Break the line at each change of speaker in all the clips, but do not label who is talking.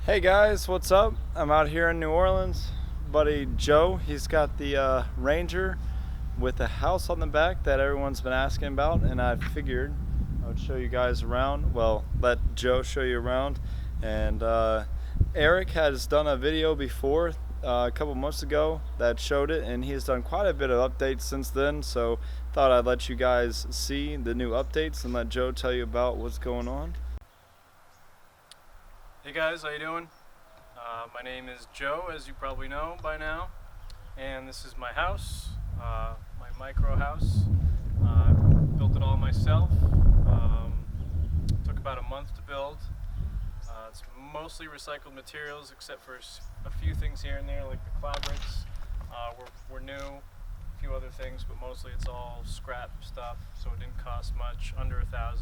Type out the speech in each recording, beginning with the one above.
Hey guys, what's up? I'm out here in New Orleans. Buddy Joe, he's got the Ranger with a house on the back that everyone's been asking about, and I figured I would show you guys around. Well, let Joe show you around. And Eric has done a video before a couple months ago that showed it, and he's done quite a bit of updates since then. So thought I'd let you guys see the new updates and let Joe tell you about what's going on.
Hey guys, how you doing? My name is Joe, as you probably know by now, and this is my house, my micro house. Built it all myself. Took about a month to build. It's mostly recycled materials, except for a few things here and there, like the cloud bricks. Were new, a few other things, but mostly it's all scrap stuff, so it didn't cost much, under $1,000.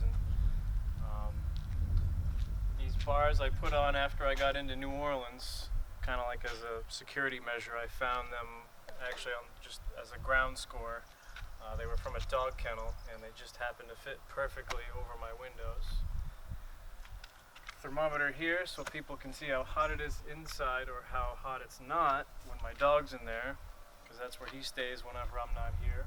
These bars I put on after I got into New Orleans, kind of like as a security measure. I found them actually on just as a ground score. They were from a dog kennel, and they just happened to fit perfectly over my windows. Thermometer here so people can see how hot it is inside or how hot it's not when my dog's in there, because that's where he stays whenever I'm not here.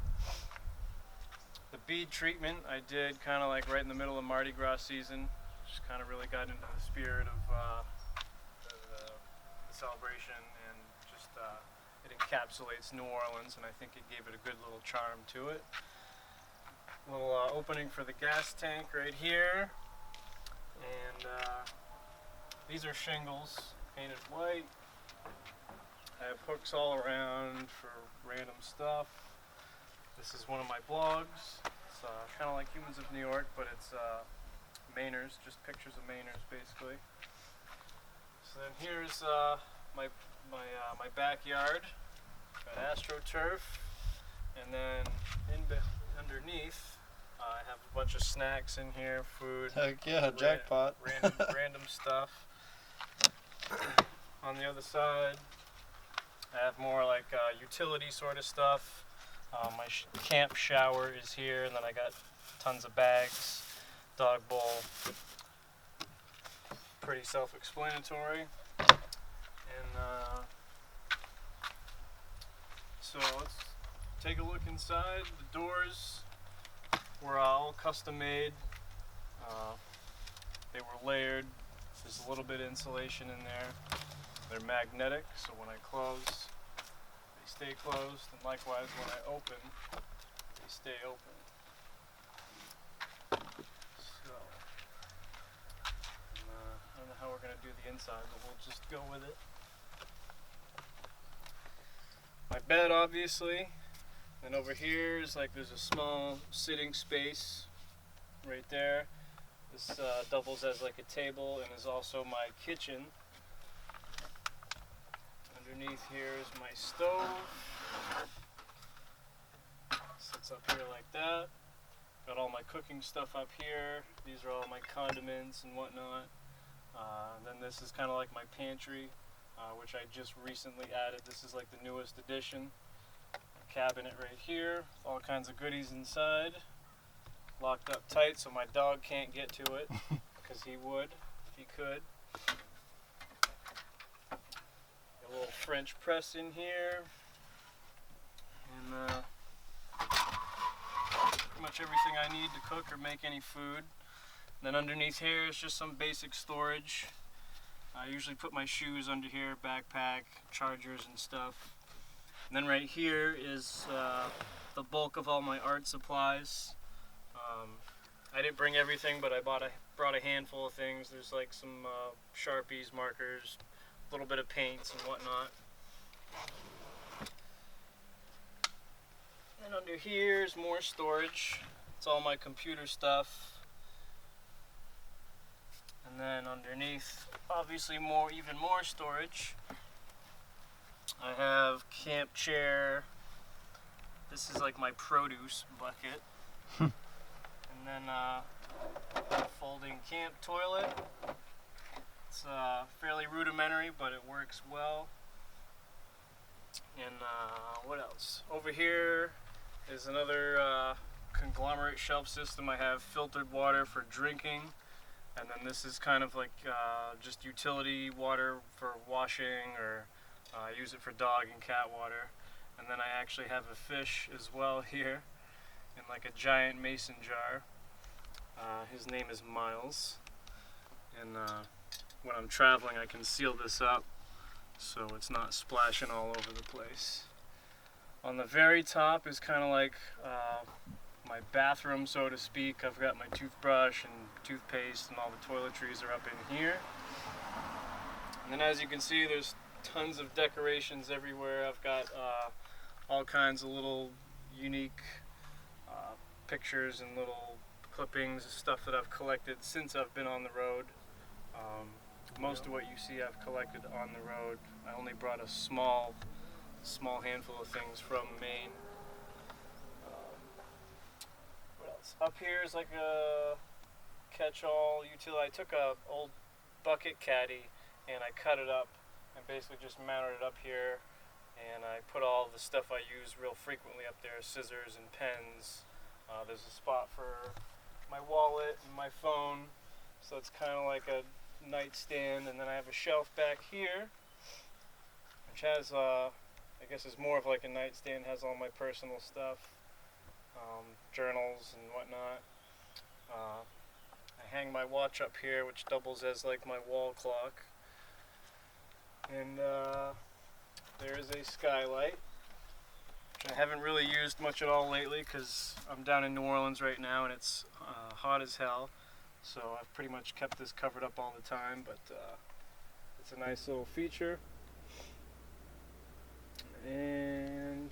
The bead treatment I did kind of like right in the middle of Mardi Gras season. Just kind of really got into the spirit of the celebration, and just it encapsulates New Orleans, and I think it gave it a good little charm to it. Little opening for the gas tank right here, and these are shingles painted white. I have hooks all around for random stuff. This is one of my blogs. It's kind of like Humans of New York, but it's Mainers, just pictures of Mainers, basically. So then here's my backyard. Got AstroTurf, and then underneath I have a bunch of snacks in here, food.
Heck yeah, jackpot.
Random stuff. On the other side, I have more like utility sort of stuff. My camp shower is here, and then I got tons of bags. Dog bowl, pretty self-explanatory. And so let's take a look inside. The doors were all custom made. They were layered. There's a little bit of insulation in there. They're magnetic, so when I close, they stay closed, and likewise when I open, they stay open. I don't know how we're going to do the inside, but we'll just go with it. My bed, obviously. And over here is like there's a small sitting space right there. This doubles as like a table and is also my kitchen. Underneath here is my stove. Sits up here like that. Got all my cooking stuff up here. These are all my condiments and whatnot. Then this is kind of like my pantry, which I just recently added. This is like the newest addition. A cabinet right here, all kinds of goodies inside. Locked up tight so my dog can't get to it, because he would if he could. A little French press in here. And pretty much everything I need to cook or make any food. Then underneath here is just some basic storage. I usually put my shoes under here, backpack, chargers and stuff. And then right here is the bulk of all my art supplies. I didn't bring everything, but I brought a handful of things. There's like some Sharpies, markers, a little bit of paints and whatnot. And under here is more storage. It's all my computer stuff. And then underneath, obviously even more storage. I have camp chair. This is like my produce bucket. And then a folding camp toilet. It's fairly rudimentary, but it works well. And what else? Over here is another conglomerate shelf system. I have filtered water for drinking. And then this is kind of like just utility water for washing, or I use it for dog and cat water. And then I actually have a fish as well here in like a giant mason jar. His name is Miles. And when I'm traveling, I can seal this up so it's not splashing all over the place. On the very top is kind of like my bathroom, so to speak. I've got my toothbrush and toothpaste, and all the toiletries are up in here. And then as you can see, there's tons of decorations everywhere. I've got all kinds of little unique pictures and little clippings, stuff that I've collected since I've been on the road. Most of what you see I've collected on the road. I only brought a small handful of things from Maine. What else? Up here is like a catch-all utility. I took a old bucket caddy and I cut it up and basically just mounted it up here, and I put all the stuff I use real frequently up there, scissors and pens. There's a spot for my wallet and my phone, so it's kind of like a nightstand. And then I have a shelf back here which has I guess is more of like a nightstand, has all my personal stuff, journals and whatnot. I hang my watch up here, which doubles as like my wall clock. And there is a skylight, which I haven't really used much at all lately because I'm down in New Orleans right now and it's hot as hell. So I've pretty much kept this covered up all the time, but it's a nice little feature. And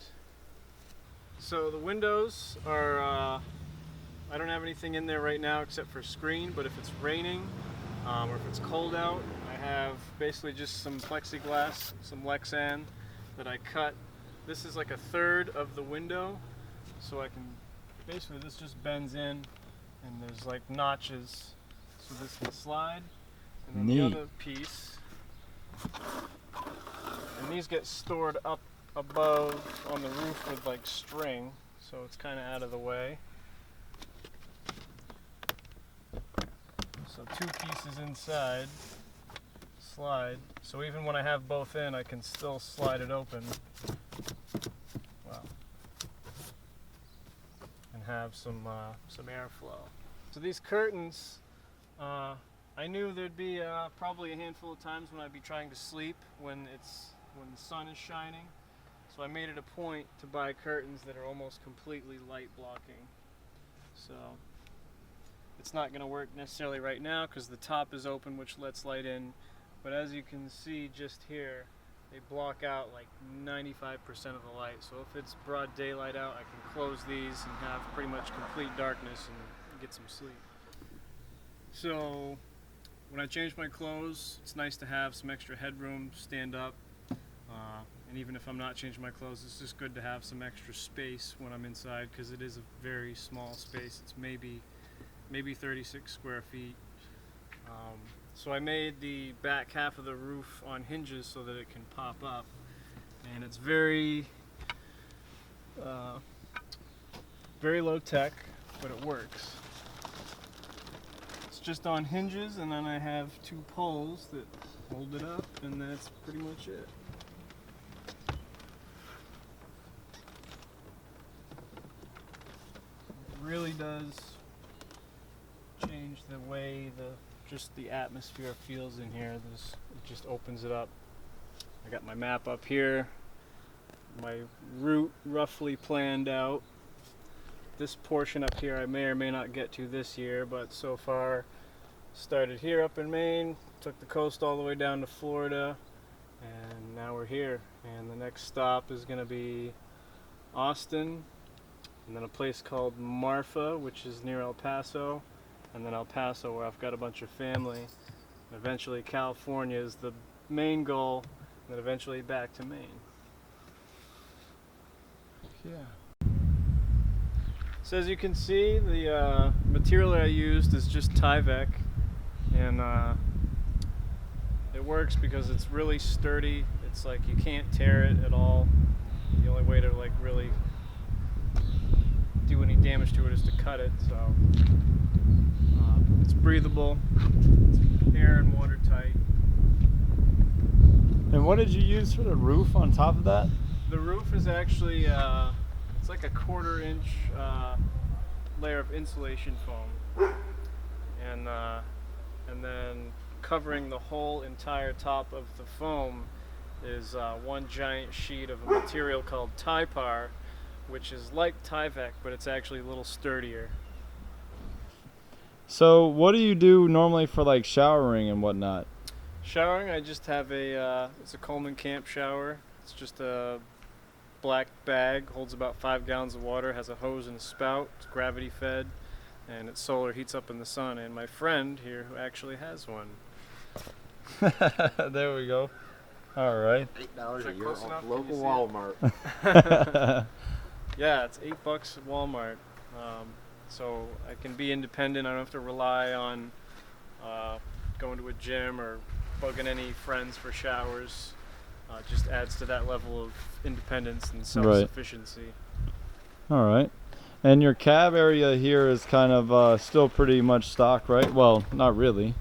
so the windows are, I don't have anything in there right now except for screen, but if it's raining or if it's cold out, I have basically just some plexiglass, some Lexan that I cut. This is like a third of the window, so I can, basically this just bends in and there's like notches, so this can slide. And then the other piece, and these get stored up above on the roof with like string, so it's kind of out of the way. So two pieces inside slide, so even when I have both in, I can still slide it open. Wow. And have some airflow. So these curtains, I knew there'd be probably a handful of times when I'd be trying to sleep when the sun is shining. So I made it a point to buy curtains that are almost completely light blocking. So it's not going to work necessarily right now because the top is open, which lets light in. But as you can see just here, they block out like 95% of the light. So if it's broad daylight out, I can close these and have pretty much complete darkness and get some sleep. So when I change my clothes, it's nice to have some extra headroom, stand up. And even if I'm not changing my clothes, it's just good to have some extra space when I'm inside because it is a very small space. It's maybe 36 square feet. So I made the back half of the roof on hinges so that it can pop up, and it's very low tech, but it works. It's just on hinges, and then I have two poles that hold it up, and that's pretty much it. It really does change the way just the atmosphere feels in here. It just opens it up. I got my map up here, my route roughly planned out. This portion up here I may or may not get to this year, but so far started here up in Maine, took the coast all the way down to Florida, and now we're here. And the next stop is going to be Austin, and then a place called Marfa, which is near El Paso, and then El Paso, where I've got a bunch of family. And eventually California is the main goal, and then eventually back to Maine. Yeah. So as you can see, the material that I used is just Tyvek, and it works because it's really sturdy. It's like you can't tear it at all. The only way to like really do any damage to it is to cut it. So It's breathable, it's air and watertight.
And what did you use for the roof on top of that?
The roof is actually, it's like a 1/4 inch layer of insulation foam. And then covering the whole entire top of the foam is one giant sheet of a material called Typar, which is like Tyvek, but it's actually a little sturdier.
So what do you do normally for like showering and whatnot?
Showering, I just have it's a Coleman Camp shower. It's just a black bag, holds about 5 gallons of water, has a hose and a spout, it's gravity fed, and it's solar, heats up in the sun. And my friend here who actually has one.
There we go. All right.
$8 a year
close enough?
off
Can you
local
see it?
Walmart.
Yeah, it's $8 at Walmart. So I can be independent. I don't have to rely on going to a gym or bugging any friends for showers. It just adds to that level of independence and self-sufficiency.
All right. And your cab area here is kind of still pretty much stock, right? Well, not really,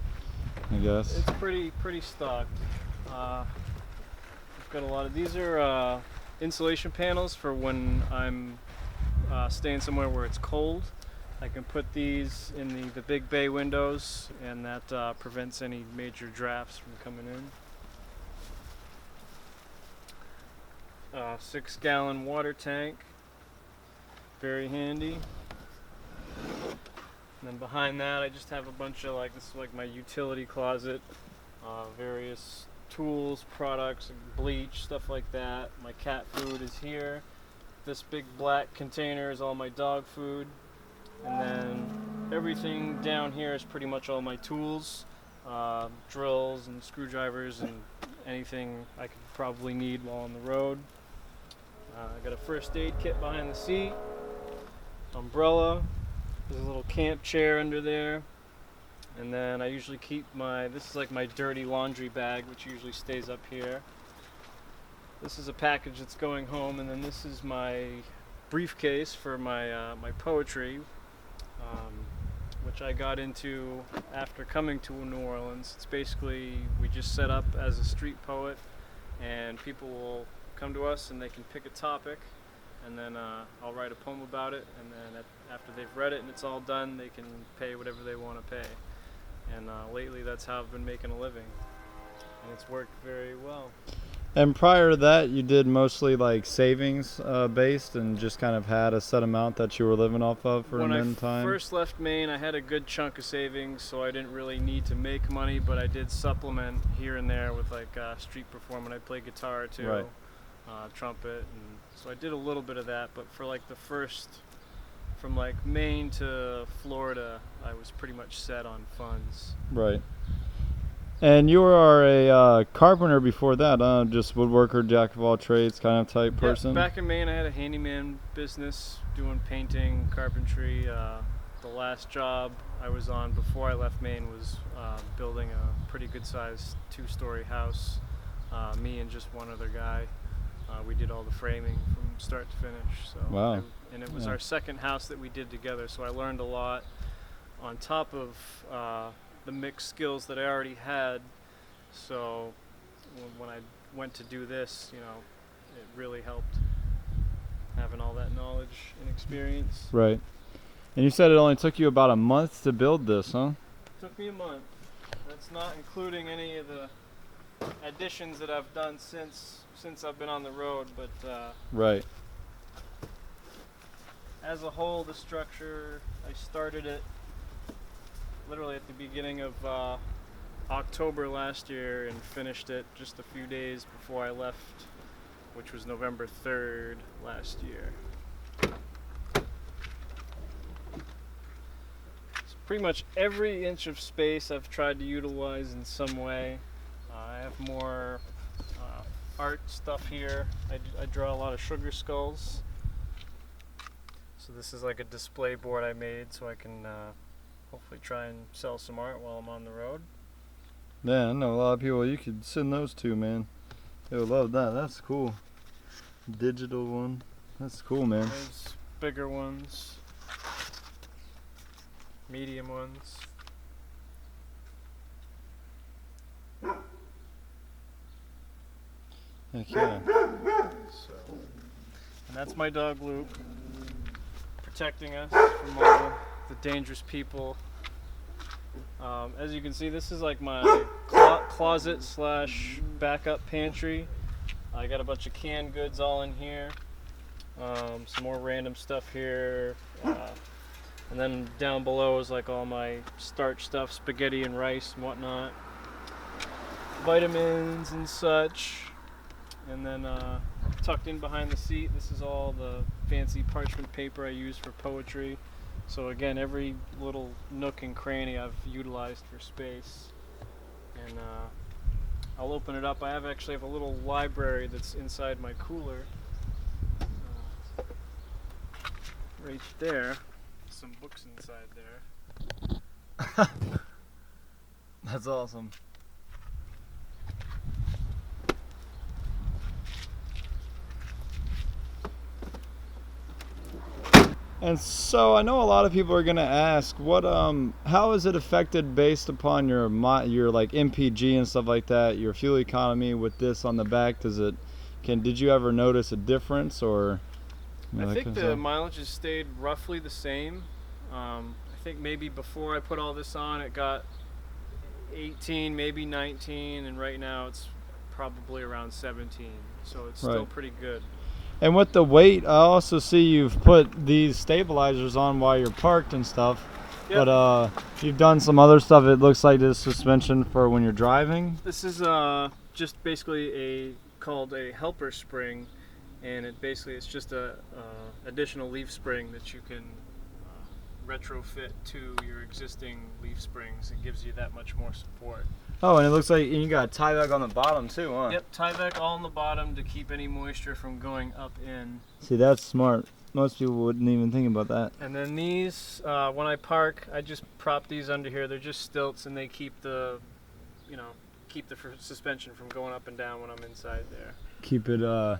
I guess.
It's pretty stocked. We've got a lot of these are insulation panels for when I'm staying somewhere where it's cold. I can put these in the big bay windows, and that prevents any major drafts from coming in. 6-gallon water tank, very handy. And then behind that I just have a bunch of this is like my utility closet, various tools, products, bleach, stuff like that. My cat food is here. This big black container is all my dog food. And then everything down here is pretty much all my tools, drills and screwdrivers and anything I could probably need while on the road. I got a first aid kit behind the seat, umbrella, there's a little camp chair under there, and then I usually keep this is like my dirty laundry bag, which usually stays up here. This is a package that's going home, and then this is my briefcase for my poetry, which I got into after coming to New Orleans. It's basically, we just set up as a street poet, and people will come to us and they can pick a topic, and then I'll write a poem about it, and then after they've read it and it's all done, they can pay whatever they want to pay. And lately that's how I've been making a living, and it's worked very well.
And prior to that, you did mostly like savings based and just kind of had a set amount that you were living off of for
When
a
I
min time?
first left Maine, I had a good chunk of savings, so I didn't really need to make money, but I did supplement here and there with street performing. I play guitar too,
Right.
Trumpet, and so I did a little bit of that, but for the first, from Maine to Florida, I was pretty much set on funds.
Right. And you are a carpenter before that, just woodworker, jack of all trades kind of type person?
Yeah, back in Maine I had a handyman business doing painting, carpentry. The last job I was on before I left Maine was building a pretty good sized 2-story house. Me and just one other guy. We did all the framing from start to finish. So
Wow.
And it was our second house that we did together, so I learned a lot on top of the mixed skills that I already had. So when I went to do this, it really helped having all that knowledge and experience.
Right. And you said it only took you about a month to build this, huh?
It took me a month. That's not including any of the additions that I've done since I've been on the road, but
Right.
as a whole, the structure, I started it literally at the beginning of October last year and finished it just a few days before I left, which was November 3rd last year. So pretty much every inch of space I've tried to utilize in some way. I have more art stuff here. I draw a lot of sugar skulls. So this is like a display board I made so I can hopefully try and sell some art while I'm on the road.
Yeah, I know a lot of people you could send those to, man. They would love that. That's cool. Digital one. That's cool, man.
There's bigger ones, medium ones.
Heck yeah.
So, and that's my dog Luke, protecting us from all the dangerous people. As you can see, this is like my closet slash backup pantry. I got a bunch of canned goods all in here. Some more random stuff here. And then down below is like all my starch stuff, spaghetti and rice and whatnot. Vitamins and such. And then tucked in behind the seat, this is all the fancy parchment paper I use for poetry. So again, every little nook and cranny I've utilized for space. And I'll open it up. I actually have a little library that's inside my cooler. Right there. Some books inside there.
That's awesome. And so I know a lot of people are gonna ask, what how is it affected based upon your like MPG and stuff like that, your fuel economy with this on the back? Did you ever notice a difference, or?
I think the mileage has stayed roughly the same. I think maybe before I put all this on, it got 18, maybe 19, and right now it's probably around 17. So it's still pretty good.
And with the weight, I also see you've put these stabilizers on while you're parked and stuff. Yep. But you've done some other stuff. It looks like this suspension for when you're driving.
This is just basically called a helper spring, and it's just a additional leaf spring that you can retrofit to your existing leaf springs. It gives you that much more support.
Oh, and it looks like you got Tyvek on the bottom too, huh?
Yep, Tyvek all on the bottom to keep any moisture from going up in.
See, that's smart. Most people wouldn't even think about that.
And then these, when I park, I just prop these under here. They're just stilts, and they keep the suspension from going up and down when I'm inside there.
Keep it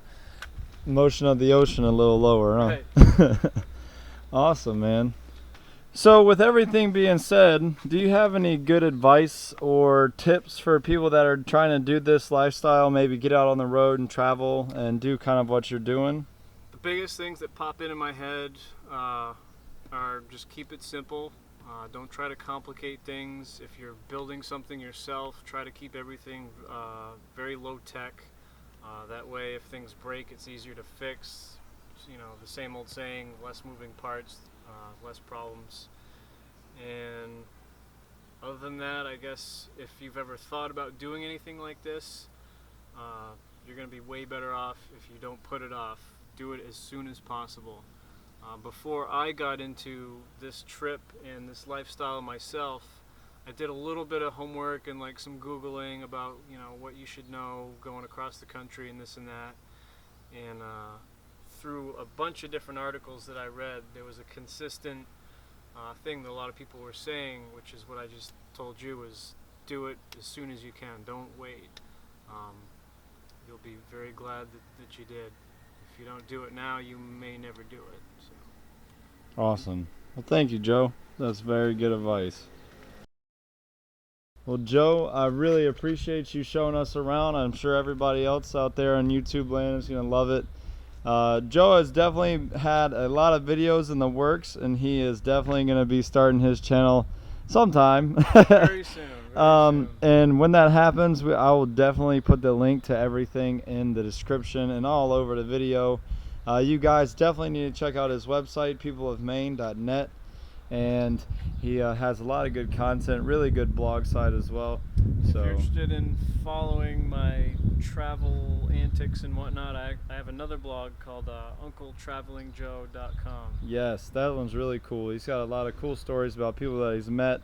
motion of the ocean a little lower, huh? Right. Awesome, man. So with everything being said, do you have any good advice or tips for people that are trying to do this lifestyle, maybe get out on the road and travel and do kind of what you're doing?
The biggest things that pop into my head are just keep it simple. Don't try to complicate things. If you're building something yourself, try to keep everything very low tech. That way if things break, it's easier to fix. You know, the same old saying, less moving parts, less problems. And other than that, I guess if you've ever thought about doing anything like this, you're going to be way better off if you don't put it off. Do it as soon as possible. Before I got into this trip and this lifestyle myself, I did a little bit of homework and like some Googling about, you know, what you should know going across the country and this and that. And through a bunch of different articles that I read, there was a consistent thing that a lot of people were saying, which is what I just told you, is do it as soon as you can. Don't wait. You'll be very glad that you did. If you don't do it now, you may never do it. So.
Awesome. Well, thank you, Joe. That's very good advice. Well, Joe, I really appreciate you showing us around. I'm sure everybody else out there on YouTube land is going to love it. Joe has definitely had a lot of videos in the works, and he is definitely going to be starting his channel sometime.
Very soon. Soon.
And when that happens, I will definitely put the link to everything in the description and all over the video. You guys definitely need to check out his website, peopleofmaine.net. And he has a lot of good content, really good blog site as well.
If you're interested in following my travel antics and whatnot, I have another blog called uncletravelingjoe.com.
Yes, that one's really cool. He's got a lot of cool stories about people that he's met,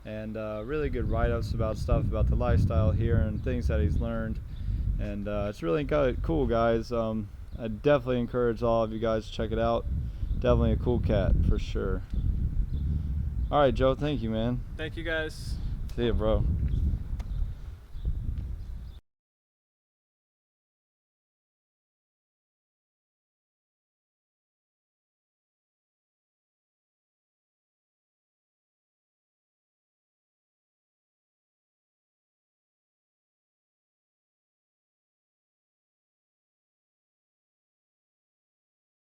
and really good write-ups about stuff about the lifestyle here and things that he's learned. And it's really cool, guys. I definitely encourage all of you guys to check it out. Definitely a cool cat for sure. All right, Joe, thank you, man.
Thank you, guys.
See ya, bro.